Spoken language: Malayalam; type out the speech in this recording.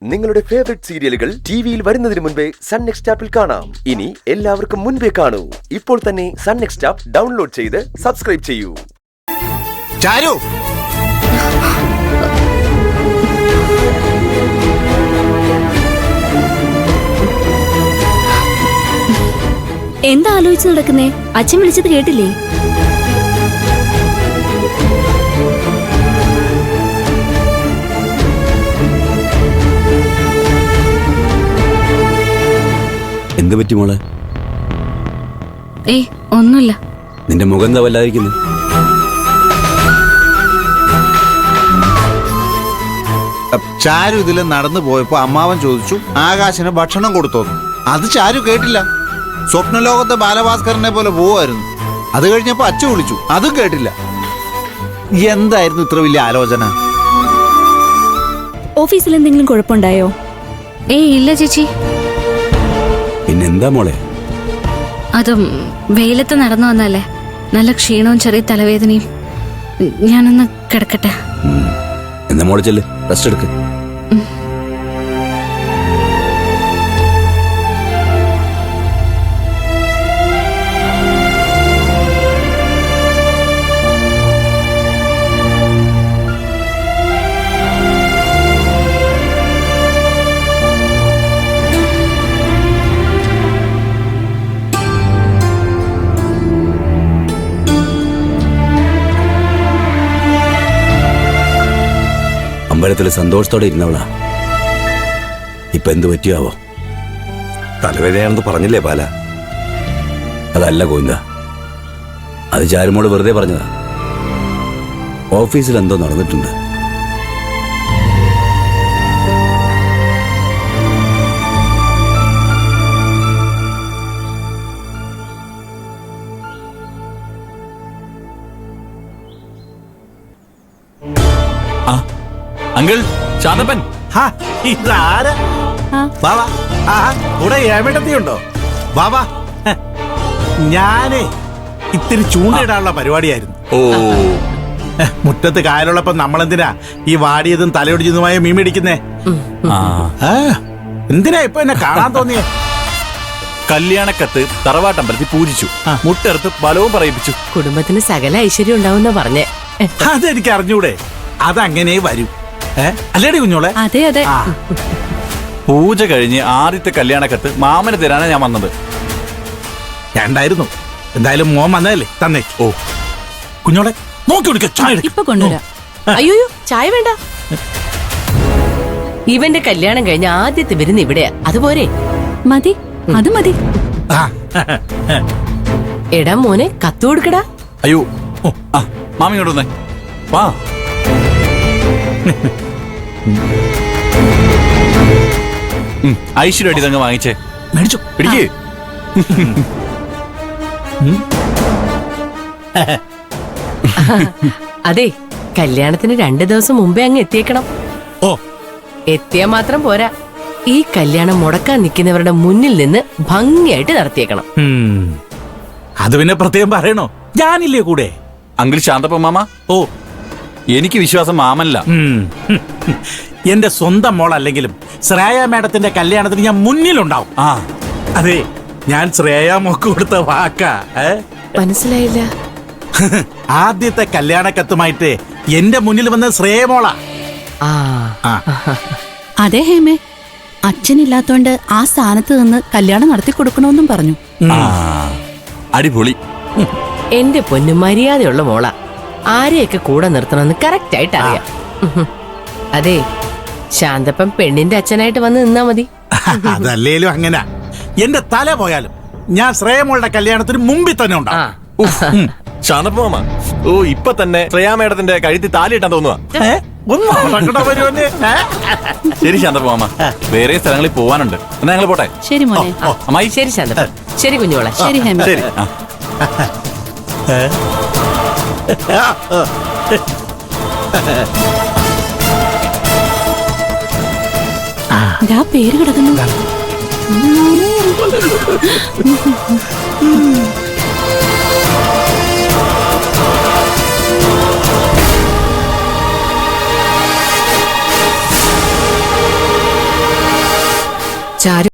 നിങ്ങളുടെ ഫേവറേറ്റ് സീരിയലുകൾ ടിവിയിൽ വരുന്നതിന് മുൻപേ സൺ നെക്സ്റ്റ് ആപ്പിൽ കാണാം. ഇനി എല്ലാവർക്കും മുൻപേ കാണൂ. ഇപ്പോൾ തന്നെ സൺ നെക്സ്റ്റ് ആപ്പ് ഡൗൺലോഡ് ചെയ്ത് സബ്സ്ക്രൈബ് ചെയ്യൂ. ചാരു, എന്താ ആലോചിച്ച് നടക്കുന്നേ? അച്ഛൻ വിളിച്ചത് കേട്ടില്ലേ? എന്ത് പറ്റി മോളെ? ഏയ് ഒന്നുമില്ല. നിന്റെ മുഖം എന്താ വല്ലാതിരിക്കുന്നു? ചാരു ഇതില് നടന്നു പോയപ്പോ അമ്മാവൻ ചോദിച്ചു ആകാശിന് ഭക്ഷണം കൊടുത്തോന്നു. അത് ചാരു കേട്ടില്ല. സ്വപ്നലോകത്തെ ബാലഭാസ്കരനെ പോലെ പോവായിരുന്നു. അത് കഴിഞ്ഞപ്പോ അച്ഛൻ വിളിച്ചു, അതും കേട്ടില്ല. എന്തായിരുന്നു ഇത്ര വലിയ ആലോചന? ഓഫീസിൽ എന്തെങ്കിലും കുഴപ്പമുണ്ടായോ? ഏയ് ഇല്ല ചേച്ചി. പിന്നെന്താ മോളെ? അതും വെയിലത്ത് നടന്നു വന്നല്ലേ, നല്ല ക്ഷീണവും ചെറിയ തലവേദനയും. ഞാനൊന്ന് കിടക്കട്ടെ. എന്നാ മോളെ ചെല്ല്, റെസ്റ്റ് എടുക്ക്. അമ്പലത്തിൽ സന്തോഷത്തോടെ ഇരുന്നവളാ. ഇപ്പൊ എന്ത് പറ്റിയാവോ? തലവേദനയാണെന്ന് പറഞ്ഞില്ലേ ബാല? അതല്ല ഗോവിന്ദ, അത് ചാരുമോള് വെറുതെ പറഞ്ഞതാ. ഓഫീസിൽ എന്തോ നടന്നിട്ടുണ്ട്. അങ്കിൾ ശാന്തപ്പൻ, ഇതാരാ? ബാബാ, ഇവിടെ ഏമിടത്തിയുണ്ടോ? ബാബാ, ഞാനേ ഇത്തിരി ചൂണ്ടയിടാനുള്ള പരിപാടിയായിരുന്നു. ഓ, മുറ്റത്ത് കായലുള്ളപ്പോ നമ്മളെന്തിനാ ഈ വാടിയതും തലയൊടിച്ചതുമായ മീൻ മേടിക്കുന്നേ? എന്തിനാ ഇപ്പൊ എന്നെ കാണാൻ തോന്നിയേ? കല്യാണക്കത്ത് തറവാട്ടമ്പലത്തിൽ പൂജിച്ചു, മുട്ടെടുത്ത് ബലവും പറയിപ്പിച്ചു. കുടുംബത്തിന് സകല ഐശ്വര്യം ഉണ്ടാവുന്ന പറഞ്ഞേ. അതെനിക്ക് അറിഞ്ഞൂടെ, അതങ്ങനെ വരും. അല്ലേടി കുഞ്ഞോളെ? അതെ അതെ. പൂജ കഴിഞ്ഞ് ആദ്യത്തെ കല്യാണക്കത്ത് മാമന് തരാനാ ഞാൻ വന്നത്. ഉണ്ടായിരുന്നു. എന്തായാലും മോൻ വന്നതല്ലേ, തന്നെ. ഓ കുഞ്ഞോളെ, നോക്കി വിളിക്ക, ചായ എടുക്ക്. ഇപ്പൊ കൊണ്ടുവരാം. അയ്യോ ചായ വേണ്ട. ഇവന്റെ കല്യാണം കഴിഞ്ഞ ആദ്യത്തെ വിരുന്ന് ഇവിടെയാ, അതുപോരെ? മതി, അത് മതി. ആ, എടാ മോനെ, കത്ത് കൊടുക്കടാ. അയ്യോ, മാമി ഇങ്ങോട്ട് വന്നേ, വാ. ഐശ്വര്യമായിട്ട് ഇതങ്ങ് വാങ്ങിച്ചേ. മേടിച്ചോ, പിടിക്ക്. അതെ, കല്യാണത്തിന് 2 ദിവസം മുമ്പേ അങ്ങ് എത്തിയേക്കണം. ഓ, എത്തിയാ മാത്രം പോരാ, ഈ കല്യാണം മുടക്കാൻ നിൽക്കുന്നവരുടെ മുന്നിൽ നിന്ന് ഭംഗിയായിട്ട് നടത്തിയേക്കണം. അത് പിന്നെ പ്രത്യേകം പറയണോ? ഞാനില്ലേ കൂടെ? Uncle Shanthappan mama. ഓ, എനിക്ക് വിശ്വാസം മാമല്ല. എന്റെ സ്വന്തം മോളല്ലെങ്കിലും ശ്രേയ മേഡത്തിന്റെ കല്യാണത്തിന് ഞാൻ മുന്നിലുണ്ടാവും. അതെ, ഞാൻ ശ്രേയ മോക്ക് കൊടുത്ത വാക്കാ. മനസ്സിലായില്ല. ആദ്യത്തെ കല്യാണക്കത്തുമായിട്ട് എന്റെ മുന്നിൽ വന്ന ശ്രേയ മോളാ. അതെ ഹേമേ, അച്ഛനില്ലാത്തോണ്ട് ആ സ്ഥാനത്ത് നിന്ന് കല്യാണം നടത്തി കൊടുക്കണമെന്നും പറഞ്ഞു. അടിപൊളി. എന്റെ പൊന്നു മര്യാദയുള്ള മോള, ആരെയൊക്കെ കൂടെ നിർത്തണമെന്ന് കറക്റ്റ് ആയിട്ട് അറിയാം. അതെ, ശാന്തപ്പം പെണ്ണിന്റെ അച്ഛനായിട്ട് വന്ന് നിന്നാ മതി. അതല്ലേലും അങ്ങനെ. എന്റെ തല പോയാലും ഞാൻ ശ്രേയമോളുടെ കല്യാണത്തിന് മുമ്പിൽ തന്നെ ഉണ്ടാവും. ശാന്തപ്പ മാമ, ഓ ഇപ്പൊ തന്നെ ശ്രേയാ മേഡത്തിന്റെ കഴുത്തിൽ താലിയിട്ടാൻ തോന്നുവാ. ശരി ശാന്തപ്പ മാമ, വേറെ സ്ഥലങ്ങളിൽ പോവാനുണ്ട്. എന്നാ ഞങ്ങൾ പോട്ടെ. ശരി മോനെ. അമ്മായി. ശരി ശാന്തപ്പൻ. ശരി കുഞ്ഞോളെ. ശരി ഹേമ. ശരി. പേര് കിടക്കുന്നു. ചാരു